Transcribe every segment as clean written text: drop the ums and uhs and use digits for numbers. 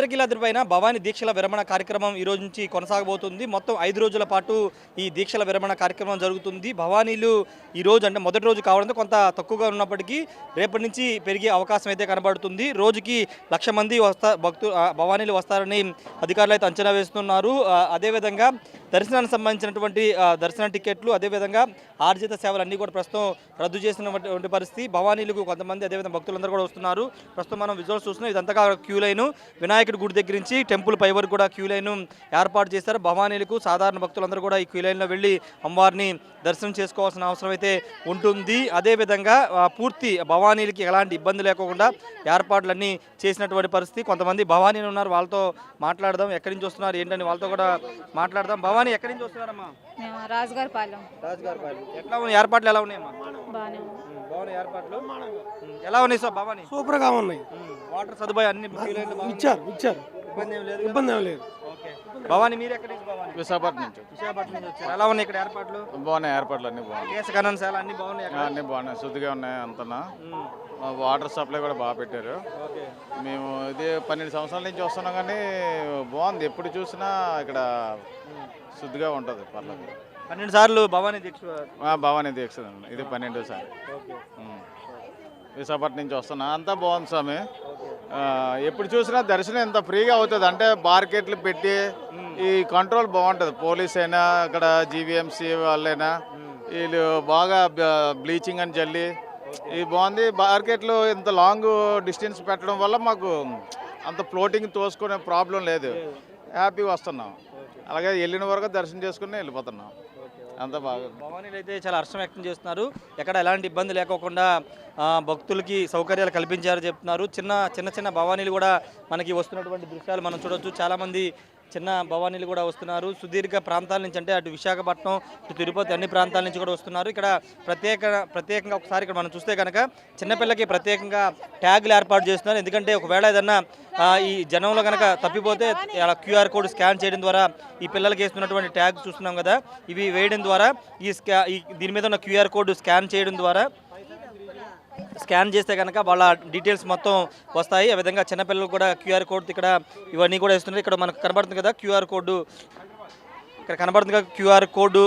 ఇంద్రకీలాద్రి పైన భవానీ దీక్షల విరమణ కార్యక్రమం ఈ రోజు నుంచి కొనసాగబోతుంది. మొత్తం 5 రోజుల పాటు ఈ దీక్షల విరమణ కార్యక్రమం జరుగుతుంది. భవానీలు ఈ రోజు అంటే మొదటి రోజు కావడంతో కొంత తక్కువగా ఉన్నప్పటికీ రేపటి నుంచి పెరిగే అవకాశం అయితే కనబడుతుంది. రోజుకి 1,00,000 మంది భవానీలు వస్తారని అధికారులు అయితే అంచనా వేస్తున్నారు. అదేవిధంగా దర్శనానికి సంబంధించినటువంటి దర్శన టికెట్లు, అదేవిధంగా ఆర్జిత సేవలు అన్నీ కూడా ప్రస్తుతం రద్దు చేసినటువంటి పరిస్థితి. భవానీలకు కొంతమంది, అదేవిధంగా భక్తులందరూ కూడా వస్తున్నారు. ప్రస్తుతం మనం విజువల్స్ చూస్తున్నాం. ఇదంతా క్యూ లైన్, వినాయకుడి గుడి దగ్గర నుంచి టెంపుల్ పై వరకు కూడా క్యూ లైన్ ఏర్పాటు చేశారు. భవానీలకు సాధారణ భక్తులందరూ కూడా ఈ క్యూ లైన్లో వెళ్ళి అమ్మవారిని దర్శనం చేసుకోవాల్సిన అవసరం అయితే ఉంటుంది. అదేవిధంగా పూర్తి భవానీలకి ఎలాంటి ఇబ్బంది లేకుండా ఏర్పాట్లన్నీ చేసినటువంటి పరిస్థితి. కొంతమంది భవానీలు ఉన్నారు, వాళ్ళతో మాట్లాడదాం. ఎక్కడి నుంచి వస్తున్నారు ఏంటని వాళ్ళతో కూడా మాట్లాడదాం. భవానీ ఎక్కడి నుంచి వస్తున్నారమ్మా? రాజుగారిపాలెం. ఎట్లా ఉన్నాయి ఏర్పాట్లు? ఎలా ఉన్నాయమ్మా? బాగున్నాయి ఏర్పాట్లు. ఎలా ఉన్నాయి సార్ భవానీ? సూపర్ గా ఉన్నాయి. వాటర్ సదుపాయం అన్ని ఇచ్చారు. ఇబ్బంది ఏం లేదు. భవానీ మీరు ఎక్కడి నుంచి? భవానీ విశాఖపట్నం నుంచి వచ్చారు. ఎలా ఉన్నాయి ఇక్కడ ఏర్పాట్లు? బాగున్నాయి, ఏర్పాట్లు అన్ని బాగున్నాయి. కేసు కనన్సాలు అన్ని బాగున్నాయి, అన్ని బాగున్నాయి, శుద్ధిగా ఉన్నాయి. అంతనా వాటర్ సప్లై కూడా బాగా పెట్టారు. మేము ఇది 12 సంవత్సరాల నుంచి వస్తున్నాం కానీ బాగుంది. ఎప్పుడు చూసినా ఇక్కడ శుద్ధిగా ఉంటుంది. పర్లేదు. 12 సార్లు భవానీ దీక్ష. భవానీ దీక్ష ఇది 12వ సారి. విశాఖపట్నం నుంచి వస్తున్నా. అంతా బాగుంది స్వామి. ఎప్పుడు చూసినా దర్శనం ఎంత ఫ్రీగా అవుతుంది అంటే మార్కెట్లు పెట్టి ఈ కంట్రోల్ బాగుంటుంది. పోలీస్ అయినా అక్కడ జీవీఎంసీ వాళ్ళైనా వీళ్ళు బాగా బ్లీచింగ్ అని చల్లి ఇది బాగుంది. మార్కెట్లో ఇంత లాంగ్ డిస్టెన్స్ పెట్టడం వల్ల మాకు అంత ఫ్లోటింగ్ తోసుకునే ప్రాబ్లం లేదు. హ్యాపీగా వస్తున్నాం. అలాగే వెళ్ళిన వరకు దర్శనం చేసుకుని వెళ్ళిపోతున్నాం. అంతా బాగా. భవానీలు అయితే చాలా హర్షం వ్యక్తం చేస్తున్నారు. ఎక్కడ ఎలాంటి ఇబ్బంది లేకోకుండా భక్తులకి సౌకర్యాలు కల్పించారని చెప్తున్నారు. చిన్న భవానీలు కూడా మనకి వస్తున్నటువంటి దృశ్యాలు మనం చూడవచ్చు. చాలామంది చిన్న భవానీలు కూడా వస్తున్నారు. సుదీర్ఘ ప్రాంతాల నుంచి, అంటే అటు విశాఖపట్నం, ఇటు తిరుపతి, అన్ని ప్రాంతాల నుంచి కూడా వస్తున్నారు. ఇక్కడ ప్రత్యేకంగా ఒకసారి ఇక్కడ మనం చూస్తే కనుక చిన్నపిల్లకి ప్రత్యేకంగా ట్యాగులు ఏర్పాటు చేస్తున్నారు. ఎందుకంటే ఒకవేళ ఏదన్నా ఈ జనంలో కనుక తప్పిపోతే క్యూఆర్ కోడ్ స్కాన్ చేయడం ద్వారా ఈ పిల్లలకి వేస్తున్నటువంటి ట్యాగ్ చూస్తున్నాం కదా, ఇవి వేయడం ద్వారా దీని మీద ఉన్న క్యూఆర్ కోడ్ స్కాన్ చేయడం ద్వారా స్కాన్ చేస్తే కనుక వాళ్ళ డీటెయిల్స్ మొత్తం వస్తాయి. ఆ విధంగా చిన్నపిల్లలు కూడా క్యూఆర్ కోడ్ ఇక్కడ ఇవన్నీ కూడా ఇస్తున్నారు. ఇక్కడ మనకు కనబడుతుంది కదా క్యూఆర్ కోడ్, ఇక్కడ కనబడుతుంది కదా QR code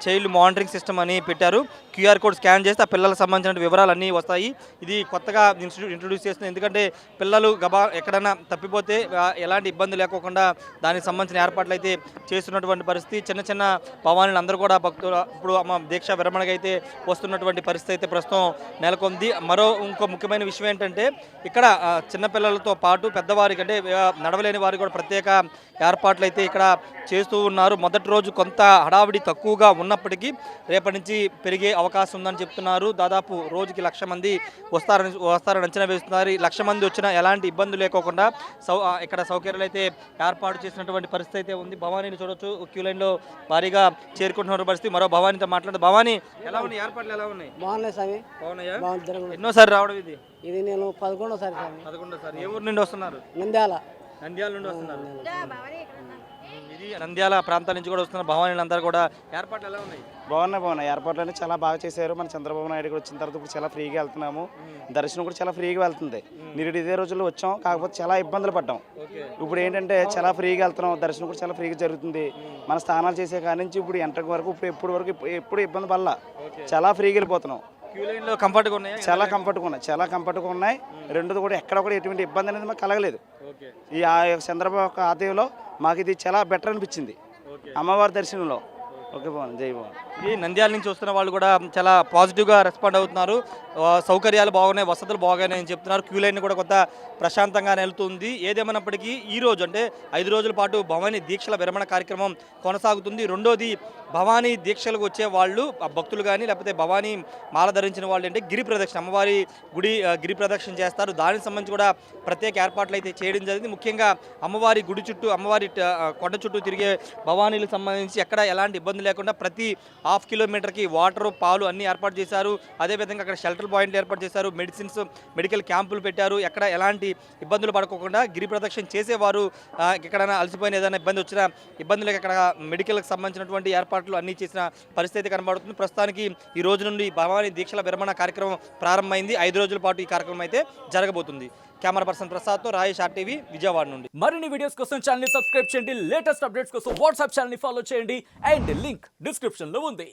child monitoring system అని పెట్టారు. క్యూఆర్ కోడ్ స్కాన్ చేస్తే ఆ పిల్లలకు సంబంధించిన వివరాలు అన్నీ వస్తాయి. ఇది కొత్తగా ఇంట్రొడ్యూస్ చేస్తుంది. ఎందుకంటే పిల్లలు ఎక్కడైనా తప్పిపోతే ఎలాంటి ఇబ్బంది లేకోకుండా దానికి సంబంధించిన ఏర్పాట్లు అయితే చేస్తున్నటువంటి పరిస్థితి. చిన్న భవానీలు అందరూ కూడా భక్తులు ఇప్పుడు దీక్ష విరమణకి అయితే వస్తున్నటువంటి పరిస్థితి అయితే ప్రస్తుతం నెలకొంది. ఇంకో ముఖ్యమైన విషయం ఏంటంటే ఇక్కడ చిన్నపిల్లలతో పాటు పెద్దవారికి, అంటే నడవలేని వారికి కూడా ప్రత్యేక ఏర్పాట్లు అయితే ఇక్కడ చేస్తూ ఉన్నారు. మొదటి రోజు కొంత హడావిడి తక్కువగా ఉన్నప్పటికీ రేపటి నుంచి పెరిగే అవకాశం ఉందని చెప్తున్నారు. దాదాపు రోజుకి 1,00,000 మంది వస్తారని అంచనా వేస్తున్నారు. 1,00,000 మంది వచ్చినా ఎలాంటి ఇబ్బందులు లేకోకుండా ఇక్కడ సౌకర్యాలు అయితే ఏర్పాటు చేసినటువంటి పరిస్థితి అయితే ఉంది. భవానీని చూడొచ్చు, క్యూ లైన్లో భారీగా చేరుకుంటున్న పరిస్థితి. మరో భవానీతో మాట్లాడు. భవానీ ఎలా ఉన్నాయి ఏర్పాట్లు? ఎలా ఉన్నాయి? బాగున్నాయి స్వామి. బాగున్నాయా? ఎన్నోసారి రావడం ఇది? ఇది నేను 11వ సారి. 11వ సారి. ఏ ఊరు నుండి వస్తున్నారు? నంద్యాల నుండి వస్తున్నారు. ఇది నంద్యాల ప్రాంతాల నుంచి కూడా వస్తున్న భవానీలు అందరూ కూడా ఏర్పాట్లు ఎలా ఉన్నాయి? బాగున్నాయి. ఏర్పాట్లు అన్నీ చాలా బాగా చేశారు. మన చంద్రబాబు నాయుడు కూడా వచ్చిన తర్వాత ఇప్పుడు చాలా ఫ్రీగా వెళ్తున్నాము. దర్శనం కూడా చాలా ఫ్రీగా వెళ్తుంది. నిరుడు ఇదే రోజుల్లో వచ్చాం, కాకపోతే చాలా ఇబ్బందులు పడ్డాం. ఇప్పుడు ఏంటంటే చాలా ఫ్రీగా వెళ్తున్నాం. దర్శనం కూడా చాలా ఫ్రీగా జరుగుతుంది. మన స్నానాలు చేసే కాడి నుంచి ఇప్పుడు ఎంటర్ వరకు ఎప్పుడు ఇబ్బంది పడలా. చాలా ఫ్రీగా వెళ్ళిపోతున్నాం. చాలా కంఫర్ట్గా ఉన్నాయి. రెండోది కూడా ఎక్కడ కూడా ఎటువంటి ఇబ్బంది అనేది మాకు కలగలేదు. ఈ చంద్రబాబు ఆదాయంలో మాకు ఇది చాలా బెటర్ అనిపించింది అమ్మవారి దర్శనంలో. ఓకే బాగుంది. జై భవన్. ఇది నంద్యాల నుంచి వస్తున్న వాళ్ళు కూడా చాలా పాజిటివ్గా రెస్పాండ్ అవుతున్నారు. సౌకర్యాలు బాగున్నాయి, వసతులు బాగున్నాయి అని చెప్తున్నారు. క్యూ లైన్ కూడా కొత్త ప్రశాంతంగా వెళ్తుంది. ఏదేమైనప్పటికీ ఈ రోజు అంటే 5 రోజుల పాటు భవానీ దీక్షల విరమణ కార్యక్రమం కొనసాగుతుంది. రెండోది భవానీ దీక్షలకు వచ్చే వాళ్ళు భక్తులు కానీ లేకపోతే భవానీ మాల ధరించిన వాళ్ళు అంటే గిరి ప్రదక్షిణ, అమ్మవారి గుడి గిరి ప్రదక్షిణ చేస్తారు. దానికి సంబంధించి కూడా ప్రత్యేక ఏర్పాట్లు అయితే చేయడం జరిగింది. ముఖ్యంగా అమ్మవారి గుడి చుట్టూ, అమ్మవారి కొండ చుట్టూ తిరిగే భవానీలకు సంబంధించి ఎక్కడ ఎలాంటి ఇబ్బంది లేకుండా ప్రతి 1/2 కిలోమీటర్కి వాటర్, పాలు అన్నీ ఏర్పాటు చేశారు. అదేవిధంగా అక్కడ షెల్టర్ పాయింట్లు ఏర్పాటు చేశారు. మెడికల్ క్యాంపులు పెట్టారు. ఎక్కడ ఎలాంటి ఇబ్బందులు పడకోకుండా గిరి ప్రదక్షిణ చేసేవారు ఎక్కడైనా అలసిపోయిన ఏదైనా ఇబ్బంది వచ్చినా ఇబ్బందులకు అక్కడ మెడికల్కి సంబంధించినటువంటి ఏర్పాట్లు అన్నీ చేసిన పరిస్థితి కనబడుతుంది. ప్రస్తుతానికి ఈ రోజు నుండి భవానీ దీక్షల విరమణ కార్యక్రమం ప్రారంభమైంది. 5 రోజుల పాటు ఈ కార్యక్రమం అయితే జరగబోతుంది. Camera person ప్రసాద్తో Rayesh RTV Vijayawada నుండి. మరిన్ని వీడియోస్ కోసం ఛానల్ ని సబ్స్క్రైబ్ చేయండి, లేటెస్ట్ అప్డేట్స్ కోసం వాట్సాప్ ఛానల్ ని ఫాలో చేయండి అండ్ లింక్ డిస్క్రిప్షన్ లో ఉంది.